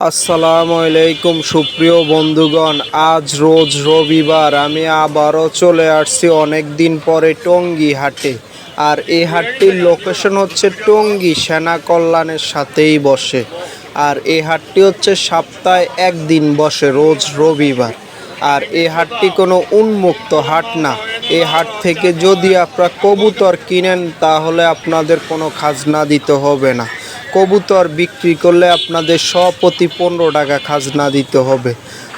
আসসালামু আলাইকুম সুপ্রিয় বন্ধুগণ, আজ রোজ রবিবার আমি আবারও চলে আসছি অনেক দিন পরে টঙ্গী হাটে। আর এই হাটটির লোকেশন হচ্ছে টঙ্গী সেনা কল্যাণের সাথেই বসে। আর এই হাটটি হচ্ছে সপ্তাহে একদিন বসে, রোজ রবিবার। আর এই হাটটি কোনো উন্মুক্ত হাট না। এই হাট থেকে যদি আপনারা কবুতর কিনেন তাহলে আপনাদের কোনো খাজনা দিতে হবে না। কবুতর বিক্রি করলে আপনাদের প্রতি 15 টাকা খাজনা দিতে হবে।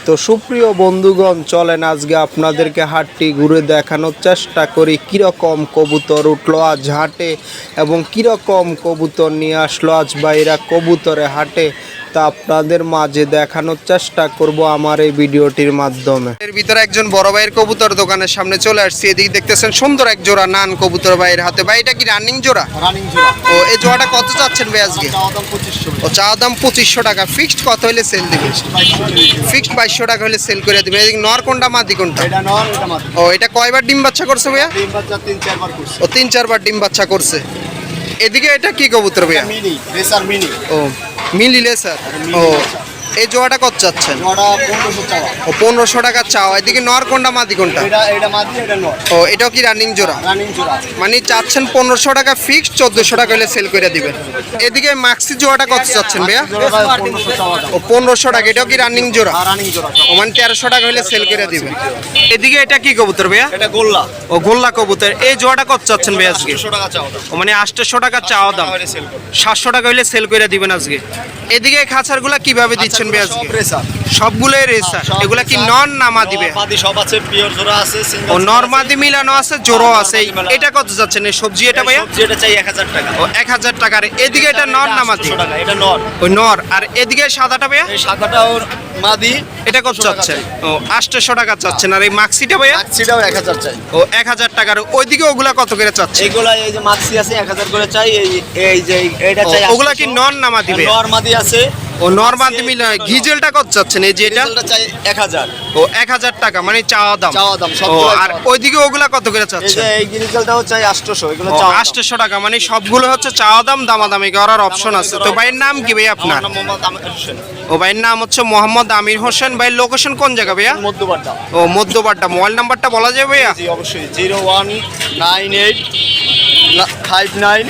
তো সুপ্রিয় বন্ধুগণ, চলেন আজকে আপনাদেরকে হাটটি ঘুরে দেখানোর চেষ্টা করি কীরকম কবুতর উঠলো আজ হাটে এবং কীরকম কবুতর নিয়ে আসলো আজ বাইরা কবুতরে হাটে। তা আপনাদের মাঝে দেখানোর চেষ্টা করব আমার এই ভিডিওটির মাধ্যমে। এর ভিতরে একজন বড় ভাইয়ের কবুতর দোকানের সামনে চলে আসছি। এদিকে দেখতেছেন সুন্দর এক জোড়া নান কবুতর ভাইয়ের হাতে। ভাই এটা কি রানিং জোড়া? রানিং জোড়া। ও এই জোড়াটা কত চাচ্ছেন ভাই আজকে? দাম 2500। ও চা দাম 2500 টাকা। ফিক্সড কত হলে সেল দিবে? ফিক্সড 2200 টাকা হলে সেল করে দিবে। এদিকে নর কোনটা মাদি কোনটা? এটা নর, এটা মাদি। ও এটা কয়বার ডিম বাচ্চা করছে ভাইয়া? ডিম বাচ্চা 3-4 বার করছে। ও 3-4 বার ডিম বাচ্চা করছে। এদিকে এটা কি কবুতর ভাইয়া? Mini, racer mini. ও মিলি লেসার। ও এই জোড়াটা কত চাচ্ছেন? জোড়া 1500 চাওয়া। ও 1500 টাকা চাওয়া। এদিকে নর কোনটা মাদি কোনটা? এটা মাদি, এটা নর। ও এটাও কি রানিং জোড়া? রানিং জোড়া। মানে চাচ্ছেন 1500 টাকা ফিক্সড, 1400 টাকা হলে সেল করে দিবেন। এদিকে মাক্সি জোড়াটা কত চাচ্ছেন ভাইয়া? জোড়া 1500 চাওয়া দাম। ও 1500 টাকা। এটাও কি রানিং জোড়া? রানিং জোড়া। ও মানে 1300 টাকা হলে সেল করে দিবেন। এদিকে এটা কি কবুতর ভাইয়া? এটা গোল্লা। ও গোল্লা কবুতর। এই জোড়াটা কত চাচ্ছেন ভাই আজকে? 800 টাকা চাওয়া দাম। ও মানে 800 টাকা চাওয়া দাম, তাহলে সেল করব। 700 টাকা হলে সেল করে দিবেন আজকে। এদিকে খাঁচারগুলা কিভাবে দিচ্ছেন ভাই আজকে? সব রেসার। সবগুলোই রেসার। সব এগুলা কি রেসার। নন না মাদি ভাই? মাদি সব আছে, পিওর জোড়া আছে, সিঙ্গেল। ও নরমাদি মিলানো আছে, জোড়ো আছে। এটা কত যাচ্ছেন এই সবজি এটা ভাইয়া? সবজি এটা চাই 1000 টাকা। ও 1000 টাকার। এদিকে এটা নর না মাদি? 800 টাকা। এটা নর। ওই নর। আর এদিকে সাদাটা ভাইয়া? এই সাদাটাও মাদি। এটা কত 800 টাকা চাচ্ছেন? চাই। ও 800 টাকা চাচ্ছেন। আর এই মাক্সিটা ভাইয়া? মাক্সিটাও 1000 চাই। ও 1000 টাকার। ওইদিকে ওগুলা কত করে চাচ্ছে? এইগুলা এই যে মাক্সি আছে 1000 করে চাই। এই যে এটা চাই। ওগুলা কি নন না মাদি ভাইয়া? নর মাদি আছে। ও নরমাদি মিলা। ঘিজেলটা কত চাচ্ছেন এই যে এটা? ডিজেলটা চাই 1000। ও 1000 টাকা মানে চাওয়া দাম। চাওয়া দাম ও সবগুলো। আর ওইদিকে ওগুলা কত করে এই চাচ্ছে? যে এই ডিজেলটাও চাই 800, এগুলো ও চাওয়া দাম। 800 টাকা মানে সবগুলো হচ্ছে চাওয়া দাম, দামাদামি করার অপশন আছে। তো ভাইয়ের নাম কি ভাই আপনার? আমার নাম মোহাম্মদ আমির হোসেন। ও ভাইয়ের নাম হচ্ছে মোহাম্মদ আমির হোসেন। ভাইয়ের লোকেশন কোন জায়গা ভাইয়া? মধ্যবাড্ডা। ও মধ্যবাড্ডা। মোবাইল নাম্বারটা বলা যাবে ভাইয়া? জি অবশ্যই। 0198 59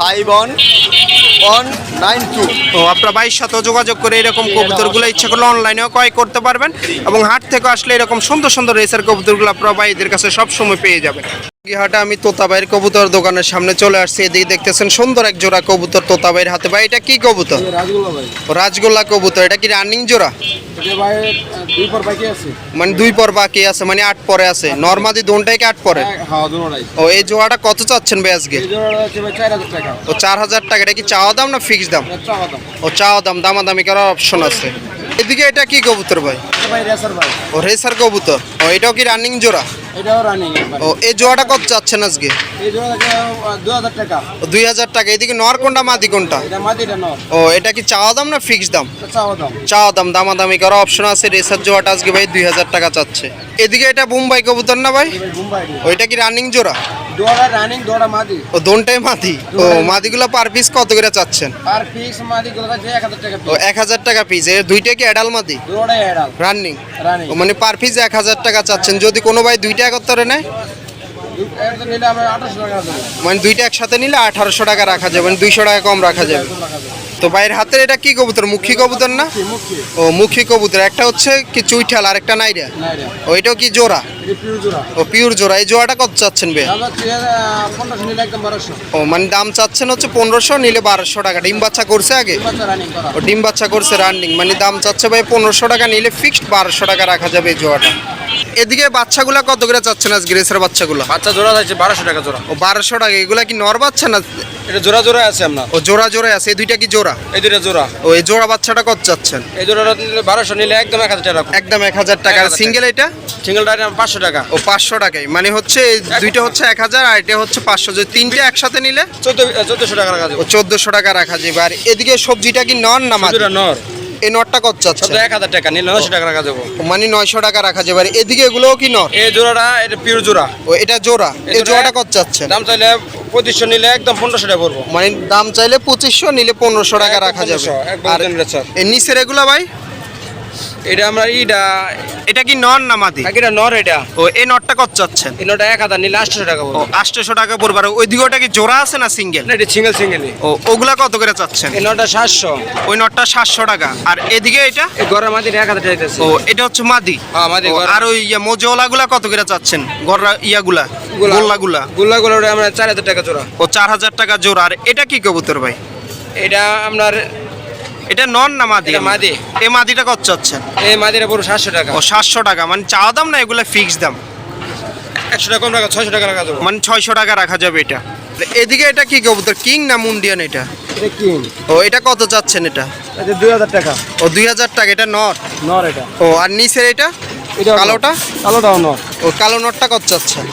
5192। ও আপনার ভাইয়ের সাথে যোগাযোগ করে এরকম কবুতরগুলো ইচ্ছা করলে অনলাইনেও ক্রয় করতে পারবেন এবং হাট থেকে আসলে এরকম সুন্দর সুন্দর রেসার কবুতরগুলো আপনার ভাইদের কাছে সব সময় পেয়ে যাবেন। হাটে আমি তোতাবাইয়ের কবুতর দোকানের সামনে চলে আসছি। এদিকে দেখতেছেন সুন্দর এক জোড়া কবুতর তোতাবাইয়ের হাতে। ভাই এটা কি কবুতর? রাজগোল্লা ভাই। ও রাজগোল্লা কবুতর। এটা কি রানিং জোড়া? এটা ভাই 2 পর বাকি আছে। মানে 2 পর বাকি আছে, মানে 8 পরে আছে। নরমাদি দোনটাই কি 8 পরে? হ্যাঁ দুটোটাই। ও এই জোড়াটা কত চাচ্ছেন ভাই আজকে? এই জোড়াটা আছে ভাই 4000 টাকা। ও 4000 টাকা। এটা কি চাওয়া দাম না ফিক্সড দাম? এটা চাওয়া দাম। ও চাওয়া দাম, দামাদামি করার অপশন আছে। এদিকে এটা কি কবুতর ভাই? এটা ভাই রেসার ভাই। ও রেসার কবুতর। ও এটাও কি রানিং জোড়া? এটাও রানিং ভাই। ও এই জোড়াটা কত চাচ্ছেন আজকে? এই জোড়াটা 2000 টাকা। ও 2000 টাকা। এদিকে নর কোনটা মাদি কোনটা? এটা মাদি, এটা নর। ও এটা কি চাওয়া দাম না ফিক্সড দাম? এটা চাওয়া দাম। চাওয়া দাম, দামাদামি করার অপশন আছে। রেসার জোড়াটা আজকে ভাই 2000 টাকা চাচ্ছে। এদিকে এটা বোম্বাই কবুতর না ভাই? এই ভাই মুম্বাই। ওইটা কি রানিং জোড়া? দোড়া রানিং, দোড়া মাদি। ও দোনটাই মাদি। ও মাদিগুলো পার পিস কত করে চাচ্ছেন? আর পিস মাদি গুলো আছে 1000 টাকা ও পিস। 1000 টাকা পিস। এর দুইটা কি অ্যাডাল মাদি? দোড়া এডাল। রানিং। রানিং। ও মানে পার পিস 1000 টাকা চাচ্ছেন। যদি কোনো ভাই দুইটা একত্রে নেয় এটা নিলে আমরা 800 টাকা দেব। মানে দুইটা একসাথে নিলে 1800 টাকা রাখা যাবে, মানে 200 টাকা কম রাখা যাবে। তো ভাইয়ের হাতের এটা কি কবুতর? মুখী কবুতর না? মুখি। ও মুখী কবুতর। একটা হচ্ছে কি চুইঠাল আর একটা নাইরা। না রে। ওইটাও কি জোড়া? এটা পিওর জোড়া। ও পিওর জোড়া। এই জোড়াটা কত চাচ্ছেন ভাই? আমরা 1500 নিলে একদম 1200। ও মানে দাম চাচ্ছেন হচ্ছে 1500, নিলে 1200 টাকা। ডিম বাচ্চা করছে আগে? বাচ্চা রানিং করা। ও ডিম বাচ্চা করছে রানিং, মানে দাম চাচ্ছে ভাই 1500 টাকা, নিলে ফিক্সড 1200 টাকা রাখা যাবে এই জোড়াটা। এদিকে বাচ্চাগুলা কত করে চাচ্ছেন আজকে রেসার বাচ্চাগুলো? বাচ্চা জোড়া আছে 1200 টাকা জোড়া। ও 1200 টাকা। এগুলা কি নর বাচ্চা না? এটা জোড়া জোড়া আছে আপনার। ও জোড়া জোড়া আছে। এই দুইটা কি জোড়া? এই দুটো জোড়া। ও এই জোড়া বাচ্চাটা কত চাচ্ছেন? এই জোড়াটা নিলে 1200, নিলে একদম 1000 টাকা রাখো। একদম 1000 টাকা। আর 1000 সিঙ্গেল এটা? সিঙ্গেলটা 500 টাকা। ও 500 টাকাই। মানে হচ্ছে এই দুইটা হচ্ছে 1000 আর এটা হচ্ছে 500। যদি তিনটে একসাথে নিলে 1400 টাকা রাখা যাবে। ও 1400 টাকা রাখা যাবে। আর এদিকে সবজিটা কি নর না মাদি? দুটো নর। এই নরটা কত চাচ্ছে? 1000 টাকা, নিলে 900 টাকা রাখা যাবে। মানে 900 টাকা রাখা যাবে। আর এদিকে এগুলোও কি নর? এই জোড়াটা এটা পিওর জোড়া। ও এটা জোড়া। এই জোড়াটা কত চাচ্ছেন? দাম চাইলে 2500 নিলে একদম 1500 টাকা পড়বো। মানে দাম চাইলে 2500, নিলে 1500 টাকা রাখা যাবে। 1500, একদম আর জেনারেল স্যার। এর নিচের এগুলা ভাই, এটা আমরা এটা কি নর না মাদি? এটা নর। এটা ও এই নরটা কত চাচ্ছেন? এটা 1000 নিলে 800 টাকা ও পড়বো। 800 টাকা পড়বে। আর ওই দিকে ওটা কি জোড়া আছে না সিঙ্গেল? না, এটা সিঙ্গেলই। ও ওগুলা কত করে চাচ্ছেন? এই নটা 700। ওই নটটা 700 টাকা। আর এদিকে এটা, এই গড়ের মাঝে 1000 টাকা দিতেছে। ও এটা হচ্ছে মাদি। হ্যাঁ, মাদি ও, গড়। আর ওই মোজওয়ালাগুলা কত করে চাচ্ছেন? গড়া ইয়াগুলা, গোল্লাগুলা? গুল্লাগুলো আমরা 4000 টাকা জোড়া। ও 4000 টাকা জোড়া। আর এটা কি কবুতর ভাই? এটা আপনার এটা নন না মাদি? এটা মাদি। এই মাদিটা কত চাচ্ছেন? এই মাদিরা পুরো 700 টাকা। ও 700 টাকা, মানে চাওয়া দাম না, এগুলা ফিক্স দাম? 100 টাকা কম টাকা, 600 টাকা রাখা যাবে। মানে 600 টাকা রাখা যাবে এটা। এদিকে এটা কি কবুতর, কিং না মুন্ডিয়ান এটা? এটা কি? ও এটা কত চাচ্ছেন এটা? এটা 2000 টাকা। ও 2000 টাকা। এটা নর? নর এটা। ও আর নিচের এটা এটা কালোটা? কালোটাও নর। ও কালো নটটা কত চাচ্ছেন?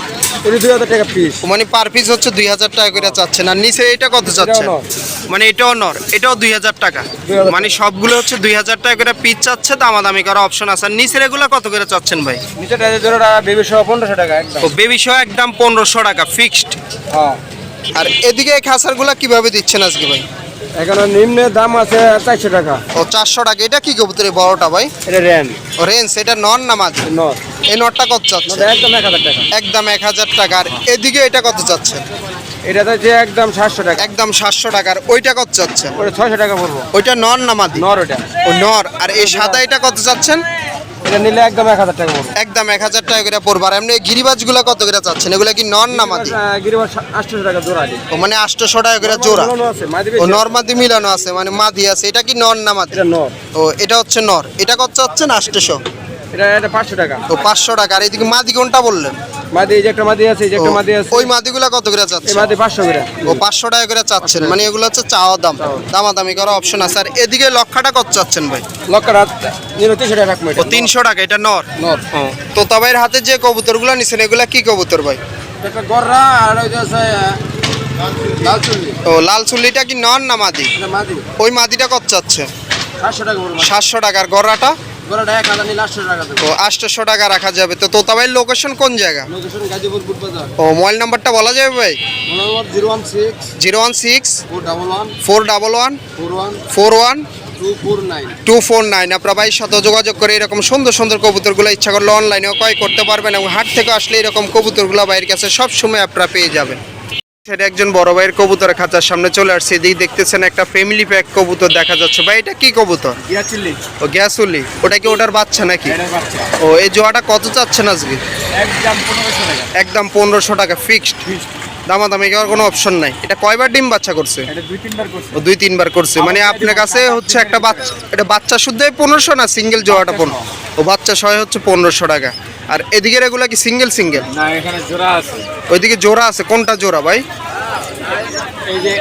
এটা 2000 টাকা পিস। ও মানে পার পিস হচ্ছে 2000 টাকা করে চাচ্ছেন। আর নিচে এটা কত চাচ্ছেন? নর। মানে এটাও নর, এটাও 2000 টাকা। 2000 মানে সবগুলো হচ্ছে 2000 টাকা করে পিস চাচ্ছে, দামাদামি করা অপশন আছে। আর নিচের এগুলো কত করে চাচ্ছেন ভাই? নিচেটা জোড়াটা বেবি সহ 1500 টাকা একদম। ও বেবি সহ একদম 1500 টাকা ফিক্সড। হ্যাঁ। আর এদিকে এই খাসারগুলো কিভাবে দিচ্ছেন আজকে ভাই? এখানে নিম্নের দাম আছে 400 টাকা। ও 400 টাকা। এটা কি কবুতর এই বড়টা ভাই? এটা রেন ও রেঞ্জ। এটা নর না মাদি? নর। এই নটটা কত চাচ্ছে? এটা একদম 1000 টাকা। একদম 1000 টাকা। আর এদিকে এটা কত চাচ্ছেন? এটা যে একদম 700 টাকা। একদম 700 টাকা। আর ওইটা কত চাচ্ছেন? ওটা 600 টাকা পড়বো। ওইটা নর না মাদি? নর ওটা। ও নর। আর এই সাদা এটা কত চাচ্ছেন? এটা নিলে একদম 1000 টাকা পড়বো। একদম 1000 টাকা করে পড়বে। আর এমনি গিরিবাজগুলো কত করে চাচ্ছেন? এগুলা কি নর না মাদি? গিরিবাস 800 টাকা জোড়া। ও মানে 800 টাকা করে জোড়া। আছে মাদি ও বেশি। নর মাদি মিলানো আছে, মানে মাদি আছে। এটা কি নর না মাদি? এটা নর। ও এটা হচ্ছে নর। এটা কত চাচ্ছেন? 800। এটা 500 টাকা। ও 500 টাকা। আর এদিকে মাদি কোনটা বললেন? মাদি এই যে একটা মাদি আছে, এই যে একটা মাদি আছে। ওই মাদিগুলা কত করে এই চাচ্ছেন? মাদি 500 করে। ও 500 টাকা করে চাচ্ছেন, মানে এগুলো হচ্ছে চাওয়া দাম, দামাদামি করা অপশন আছে। আর এদিকে লক্ষাটা কত চাচ্ছেন ভাই? লক্কার হাত নিল 300 টাকা রাখবো। ও 300 টাকা। এটা নর? নর। তো তবের হাতে যে কবুতরগুলো নিছেন এগুলা কি কবুতর ভাই? একটা গররা আর ওই যে আছে লাল চুল্লি। ও লাল চুল্লিটা কি নর না মাদি? এটা মাদি। ওই মাদিটা কত চাচ্ছে? 700 টাকা পড়বো। 700 টাকা। আর গররাটা? গররাটা 1000 নিলে 800 টাকা দেবো। ও 800 টাকা রাখা যাবে। তো তোতাবাইয়ের লোকেশন কোন জায়গা? লোকেশন গাজীপুর বুটবাজার। ও মোবাইল নাম্বারটা বলা যাবে ভাই? নম্বর 016 016 411 411 41 41 249। 249। আপনার ভাইয়ের সাথে যোগাযোগ করে এরকম সুন্দর সুন্দর কবুতরগুলো ইচ্ছা করলে অনলাইনেও ক্রয় করতে পারবেন, এবং হাট থেকে আসলে এরকম কবুতরগুলো ভাইয়ের কাছে সব সময় আপনারা পেয়ে যাবেন। সেটা একজন বড় ভাইয়ের কবুতরের খাঁচার সামনে চলে আসছে। এদিকে দেখতেছেন একটা ফ্যামিলি প্যাক কবুতর দেখা যাচ্ছে। ভাই এটা কি কবুতর? ইয়া চিল্লি। ও গ্যাসুলি। ওটা কি ওটার বাচ্চা নাকি? এটা বাচ্চা। ও এই জোয়াটা কত চাচ্ছেন আজকে? একদম 1500 টাকা। একদম 1500 টাকা ফিক্সড। দামাদামি করার কোনো অপশন নাই। এটা কয়বার ডিম বাচ্চা করছে? এটা 2-3 বার করছে। ও 2-3 বার করছে। মানে আপনার কাছে হচ্ছে একটা বাচ্চা, এটা বাচ্চা শুদ্ধই 1500 না সিঙ্গেল জোড়াটা 1500? ও বাচ্চা সহ হচ্ছে 1500 টাকা। আর এদিকে এগুলা কি সিঙ্গেল? না, এখানে জোড়া আছে। ওইদিকে জোড়া আছে। কোনটা জোড়া ভাই? এই যে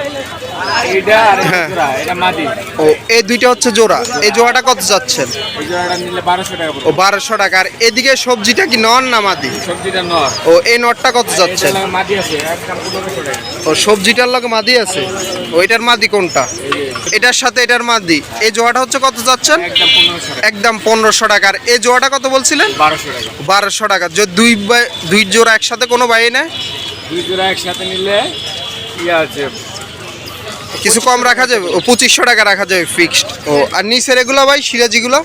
এইটা আর এই হ্যাঁ। জোড়া, এটা মাদি। ও এই দুইটা হচ্ছে জোড়া। এই জোড়াটা কত যাচ্ছেন? এই জোড়াটা নিলে 1200 টাকা ও পড়বে। 1200 টাকা। আর এদিকে সবজিটা কি নর না মাদি? সবজিটা নর। ও এই নরটা কত যাচ্ছেন? এটা মাদি আছে একদম 1500 টাকা। ও সবজিটার লগে মাদি আছে। ওইটার মাদি কোনটা? এটার সাথে এটার মাদি। এই জোড়াটা হচ্ছে কত যাচ্ছেন? একদম 1500 টাকা। একদম 1500 টাকা। আর এই জোড়াটা কত বলছিলেন? 1200 টাকা। 1200 টাকা। যদি দুই জোড়া একসাথে কোনো ভাই নেয় দুই জোড়া একসাথে নিলে ইয়া আছে, কিছু কম রাখা যাবে? ও 2500 টাকা রাখা যাবে ফিক্সড। ও আর নিচের এগুলো ভাই সিরাজিগুলো?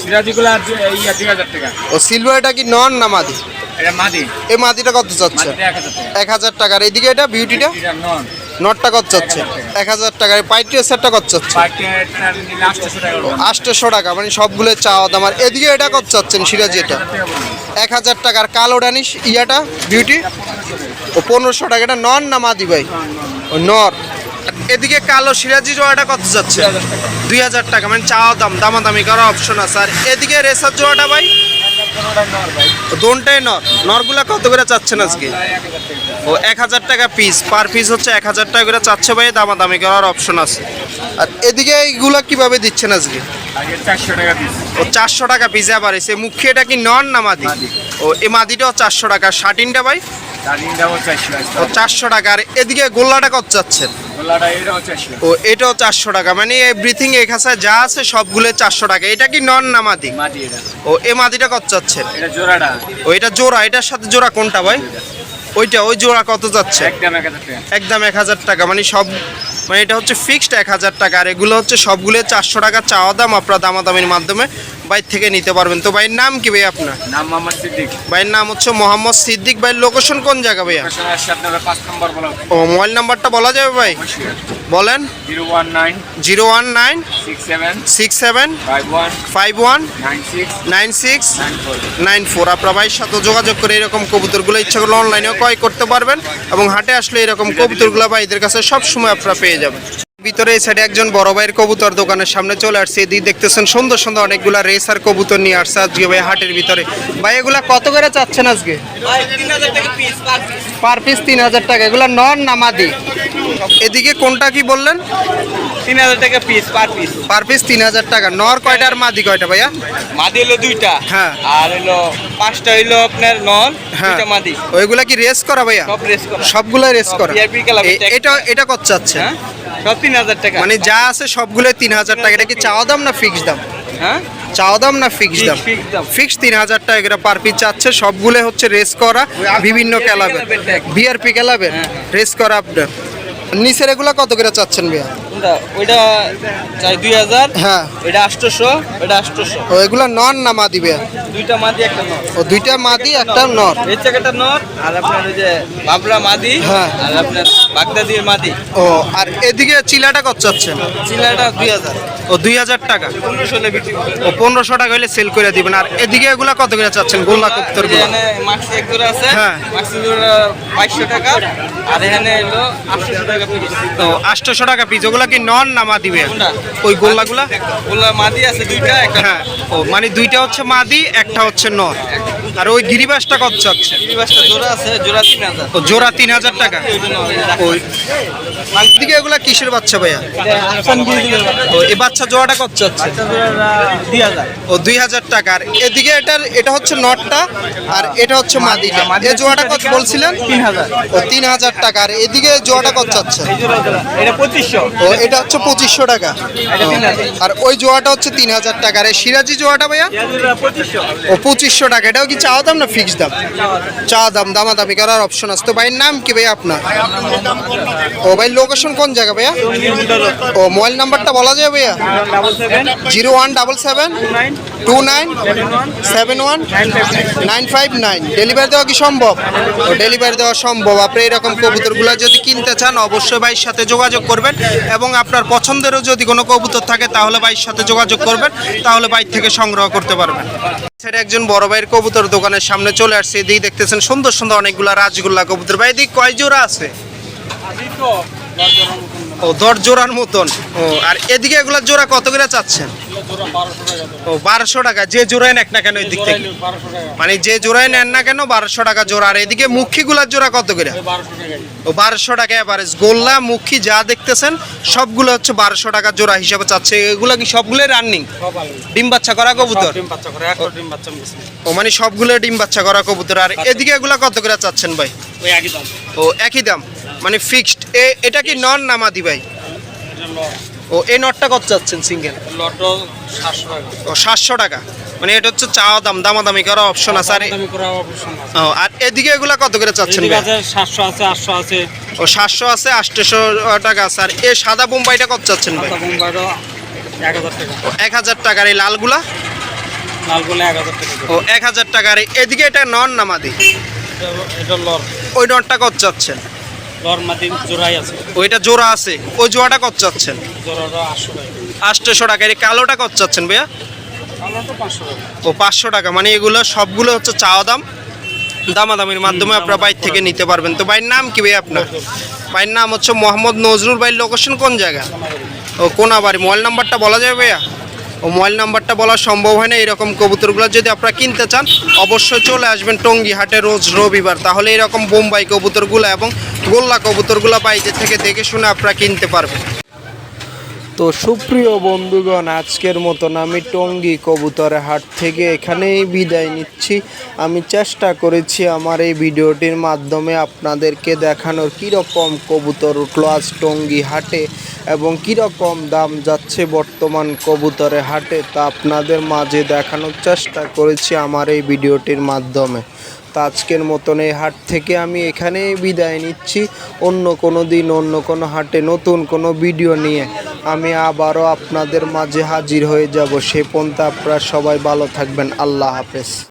সিরাজিগুলো আছে ইয়া 2000 টাকা। ও সিলভারটা কি নন না মাদি? এটা মাদি। এই মাদিটা কত চাচ্ছে? মাদিটা 1000 টাকা। 1000 টাকা। আর এদিকে এটা বিউটিটা? এটা নন। নটটা কত চাচ্ছে? 1000 টাকা। এই পাইটের সেটটা কত চাচ্ছে? পাইকারটা নিলে 800 টাকা পড়বে। 800 টাকা। মানে সবগুলো চাওয়া দাম। আর এদিকে এটা কত চাচ্ছেন সিরাজি? এটা 1000 টাকা। আর কালো ডানিশ ইয়াটা বিউটি? ও 1500 টাকা। এটা নন না মাদি ভাই? ও নর। এদিকে কালো সিরাজি জোড়াটা কত যাচ্ছে? 2000 টাকা। মানে চাওয়া দাম, দামাদামি করার অপশন আছে। আর এদিকে রেসার জোড়াটা ভাই? দোনটাই নর। নরগুলা কত করে চাচ্ছেন আজকে? ও 1000 টাকা পিস। পার পিস হচ্ছে 1000 টাকা করে চাচ্ছে ভাই, দামাদামি করার অপশন আছে। আর এদিকে এইগুলা কিভাবে দিচ্ছেন আজকে? আগে 400 টাকা পিস। ও 400 টাকা পিস। আবার এসে মুখে এটা কি নন না মাদি? ও এই মাদিটাও 400 টাকা। শার্টিনটা ভাই? দাদিনটাও 400 টাকা। ও 400 টাকা। আর এদিকে গোল্লাটা কত চাচ্ছেন? গোলাটা এটাও 400। ও এটাও 400 টাকা। মানে এভরিথিং এই খাসায় যা আছে সবগুলো 400 টাকা। এটা কি নন না মাদি? মাদি এটা। ও এই মাদিটা কত চাচ্ছেন? এটা জোড়াটা। ও এটা জোড়া। এটার সাথে জোড়া কোনটা ভাই? ওই জোড়া কত যাচ্ছে? একদম 1000 টাকা। একদম 1000 টাকা, মানে সব, মানে এটা হচ্ছে ফিক্সড 1000 টাকা, আর এগুলো হচ্ছে সবগুলো 400 টাকা চাওয়া দাম। আপনারা দামাদামির মাধ্যমে বাইর থেকে নিতে পারবেন। তো ভাইয়ের নাম কি ভাই আপনার? নাম মোহাম্মদ সিদ্দিক। ভাইয়ের নাম হচ্ছে মোহাম্মদ সিদ্দিক। ভাইয়ের লোকেশন কোন জায়গা ভাইয়া? লোকেশন আসছে আপনারা 5 নম্বর বলা। ও মোবাইল নাম্বারটা বলা যাবে ভাই? বলেন। 019 019 67 67 51 51 96 96 94। 94। আপনার ভাইয়ের সাথে যোগাযোগ করে এরকম কবুতরগুলো ইচ্ছা করলে অনলাইনেও ক্রয় করতে পারবেন, এবং হাটে আসলে এরকম কবুতরগুলো ভাইদের কাছে সব সময় আপনারা পেয়ে যাবেন। ভিতরে এই সাইডে একজন বড় ভাইয়ের কবুতর দোকানের সামনে চলে আসছে। এদিকে দেখতেছেন সুন্দর সুন্দর অনেকগুলা রেসার কবুতর নিয়ে আসছে আজকে ভাই হাটের ভিতরে। ভাই এগুলা কত করে চাচ্ছেন আজকে? 3000 টাকা পিস পার পিস 3000 টাকা। এগুলা নর না মাদি? এদিকে কোনটা কি বললেন? 3000 টাকা piece per piece. Per piece 3000 টাকা। নর কয়টা আর মাদি কয়টা ভাইয়া? মাদি হলো 2টা। হ্যাঁ। আর হলো 5টা হলো আপনার নন, হ্যাঁ। 2টা মাদি। ওইগুলা কি রেস করা ভাইয়া? সব রেস করা। সবগুলাই রেস করা। PRP ক্লাবে এটা কত চাচ্ছে? হ্যাঁ, সব 3000 টাকা। মানে যা আছে সবগুলো 3000 টাকা। এটা কি চাওয়া দাম না ফিক্স দাম? হ্যাঁ, চাওয়া দাম না ফিক্স দাম? fixed দাম। ফিক্স 3000 টাকা করে পার পিস চাচ্ছে। সবগুলো হচ্ছে রেস করা বিভিন্ন ক্লাবের, বিআরপি ক্লাবের রেস করা। আপনার নিচের এগুলা কত করে চাচ্ছেন ভাইয়া? ওইটা চাই 2000। হ্যাঁ। এটা 800, এটা 800। ও এগুলা নর না মাদি ভাইয়া? 2টা মাদি একটা নর। ও দুইটা মাদি একটা নর। এই চাকাটা নর, আর আপনার ওই যে বাবরা মাদি, হ্যাঁ। আর আপনার বাগদাদির মাদি। ও আর এদিকে চিলাটা কত চাচ্ছেন? চিলাটা 2000। ও 2000 টাকা। 1500 হলে বিক্রি করে। ও 1500 টাকা হলে সেল করে দিবেন। আর এদিকে এগুলা কত করে চাচ্ছেন গোল্লা কবুতর গুলো? এখানে মাক্সি এক জোড়া আছে। হ্যাঁ। মাক্সি জোড়া 2200 টাকা, আর এখানে হলো 800 টাকা পিস। ও 800 টাকা পিস। ওগুলা কি নন না মাদি ভাইয়া? কোনটা? ওই গোল্লাগুলা? ওগুলা মাদি আছে 2টা, একটা হ্যাঁ। ও মানে দুইটা হচ্ছে মাদি, একটা হচ্ছে নর। আর ওই গিরিবাসটা কত চাচ্ছে? গিরিবাসটা জোড়া আছে, জোড়া 3000। ও জোড়া 3000 টাকা। ওই দিকে এগুলা কিসের বাচ্চা ভাইয়া? আফসান গিরিবাস ও এই বাচ্চা জোড়াটা কত চাচ্ছে? জোড়া 2000। ও 2000 টাকা। আর এদিকে এটা হচ্ছে নটটা, আর এটা হচ্ছে মাদিটা। এই জোড়াটা কত বলছিলেন? 3000। ও 3000 টাকা। আর এদিকে জোড়াটা কত চাচ্ছে? এই জোড়া এটা 2500। ও এটা হচ্ছে 2500 টাকা। এটা 3000। আর ওই জোড়াটা হচ্ছে 3000 টাকা। আর এই সিরাজি জোড়াটা ভাইয়া? এই জোড়া 2500। ও 2500 টাকা। এটাও কি চাওয়া দাম না ফিক্স দাম? চাওয়া দাম। দামাদামি করার অপশন আছে। তো ভাইয়ের নাম কি ভাই আপনার? ও ভাই লোকেশন কোন জায়গা ভাইয়া? ও মোবাইল নাম্বারটা বলা যায় ভাইয়া? 77 0177 29 71 959। ডেলিভারি দেওয়া কি সম্ভব? ও ডেলিভারি দেওয়া সম্ভব। আপনি এরকম কবুতরগুলো যদি কিনতে চান অবশ্যই ভাইয়ের সাথে যোগাযোগ করবেন, এবং আপনার পছন্দেরও যদি কোনো কবুতর থাকে তাহলে ভাইয়ের সাথে যোগাযোগ করবেন, তাহলে বাইর থেকে সংগ্রহ করতে পারবেন। সেটা একজন বড় ভাইয়ের কবুতর দোকানের সামনে চলে আসছে। এদিকে দেখতেছেন সুন্দর সুন্দর অনেকগুলা রাজগোল্লা কবুতর। ভাই এদিকে কয় জোড়া আছে? ও 10 জোড়ার মতন। ও আর এদিকে এগুলা জোড়া কত করে চাচ্ছেন? ও 1200 টাকা। যে জোড়ায় নেক না কেন এদিক থেকে, মানে যে জোড়ায় নেন না কেন 1200 টাকা জোড়া। আর এদিকে মুখীগুলার জোড়া কত করে? ও 1200 টাকা এভারেজ। গোল্লা মুখী যা দেখতেছেন সবগুলো হচ্ছে 1200 টাকা জোড়া হিসাবে চাচ্ছে। এগুলা কি সবগুলোই রানিং ডিম বাচ্চা করা কবুতর? ও মানে সবগুলো ডিম বাচ্চা করা কবুতর। আর এদিকে এগুলা কত করে চাচ্ছেন ভাই? ও একই দাম, মানে ফিক্সড। এটা কি নন না মাদি ভাই? ও এই নটটা কত চাচ্ছেন সিঙ্গেল? লটো 700 টাকা। ও 700 টাকা। মানে এটা হচ্ছে চাওয়া দাম, দামাদামি করা অপশন আছে। আর ও আর এদিকে এগুলা কত করে চাচ্ছেন ভাই? 700 আছে, 800 আছে। ও 700 আছে, 800 টাকা আছে। আর এই সাদা বোম্বাইটা কত চাচ্ছেন ভাই? বোম্বাইটা 1000 টাকা। ও 1000 টাকা। আর এই লালগুলা? লালগুলো 1000 টাকা। ও 1000 টাকা। আর এদিকে এটা নন না মাদি? এটা লর। ওই নটটা কত চাচ্ছেন? লর মাদি জোড়াই আছে। ওইটা জোড়া আছে। ওই জোড়াটা কত চাচ্ছেন? জোড়াটা 800 টাকা। 800 টাকা। এই কালোটা কত চাচ্ছেন ভাইয়া? কালোটা 500 টাকা। ও 500 টাকা। মানে এগুলো সবগুলো হচ্ছে চাওয়া দাম, দামাদামির মাধ্যমে আপনারা বাইর থেকে নিতে পারবেন। তো ভাইয়ের নাম কি ভাই আপনার? ভাইয়ের নাম হচ্ছে মোহাম্মদ নজরুল। ভাইয়ের লোকেশন কোন জায়গা? ও কোনাবাড়ি। মোবাইল নাম্বারটা বলা যাবে ভাইয়া? ও মোবাইল নাম্বারটা বলা সম্ভব হয় না। এরকম কবুতরগুলো যদি আপনারা কিনতে চান অবশ্যই চলে আসবেন টঙ্গী হাটে রোজ রবিবার। তাহলে এরকম বোম্বাই কবুতরগুলো এবং গোল্লা কবুতরগুলো বাইরে থেকে দেখে শুনে আপনারা কিনতে পারবেন। তো সুপ্রিয় বন্ধুগণ, আজকের মতন আমি টঙ্গী কবুতরের হাট থেকে এখানেই বিদায় নিচ্ছি। আমি চেষ্টা করেছি আমার এই ভিডিওটির মাধ্যমে আপনাদেরকে দেখানোর কীরকম কবুতর উঠলো আজ টঙ্গী হাটে, এবং কীরকম দাম যাচ্ছে বর্তমান কবুতরের হাটে, তা আপনাদের মাঝে দেখানোর চেষ্টা করেছি আমার এই ভিডিওটির মাধ্যমে। তা আজকের মতন এই হাট থেকে আমি এখানেই বিদায় নিচ্ছি। অন্য কোনো দিন অন্য কোনো হাটে নতুন কোনো ভিডিও নিয়ে আমি আবারও আপনাদের মাঝে হাজির হয়ে যাব। সে পর্যন্ত আপনারা সবাই ভালো থাকবেন। আল্লাহ হাফেজ।